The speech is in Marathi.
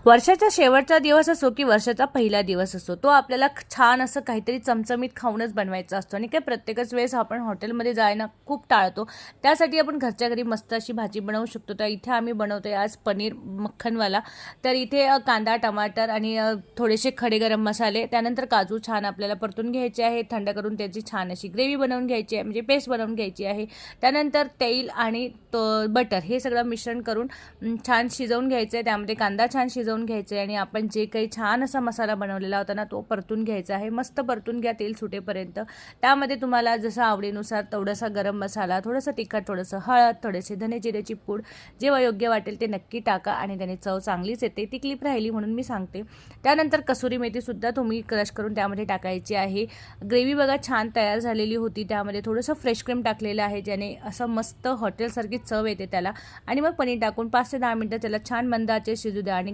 वर्षाचा शेवटचा दिवस असो की वर्षाचा पहिला दिवस असो, तो आपल्याला छान असं काहीतरी चमचमीत खाऊनच बनवायचा असतो आणि काय प्रत्येकच वेळेस आपण हॉटेलमध्ये जायला खूप टाळतो. त्यासाठी आपण घरच्या घरी मस्त अशी भाजी बनवू शकतो. तर इथे आम्ही बनवतोय आज पनीर मक्खनवाला. तर इथे कांदा, टमाटर आणि थोडेसे खडे गरम मसाले, त्यानंतर काजू छान आपल्याला परतून घ्यायचे आहे, थंड करून त्याची छान अशी ग्रेव्ही बनवून घ्यायची आहे, म्हणजे पेस्ट बनवून घ्यायची आहे. त्यानंतर तेल आणि बटर हे सगळं मिश्रण करून छान शिजवून घ्यायचं आहे. त्यामध्ये कांदा छान शिजवून घ्यायचा आहे आणि आपण जे काही छान असा मसाला बनवलेला होता ना, तो परतून घ्यायचा आहे. मस्त परतून घ्या तेल सुटेपर्यंत. त्यामध्ये तुम्हाला जसं आवडीनुसार थोडासा गरम मसाला, थोडंसं तिखट, थोडंसं हळद, थोडेसे धने जिऱ्याची पूड, जेव्हा योग्य वाटेल ते नक्की टाका आणि त्याने चव चांगलीच येते. ती क्लिप राहिली म्हणून मी सांगते. त्यानंतर कसुरी मेथीसुद्धा तुम्ही क्रश करून त्यामध्ये टाकायची आहे. ग्रेव्ही बघा छान तयार झालेली होती. त्यामध्ये थोडंसं फ्रेश क्रीम टाकलेलं आहे, ज्याने असं मस्त हॉटेलसारखी चव येते त्याला. आणि मग पनीर टाकून 5 ते 10 मिनिटं त्याला छान मंद आचेवर शिजू द्या आणि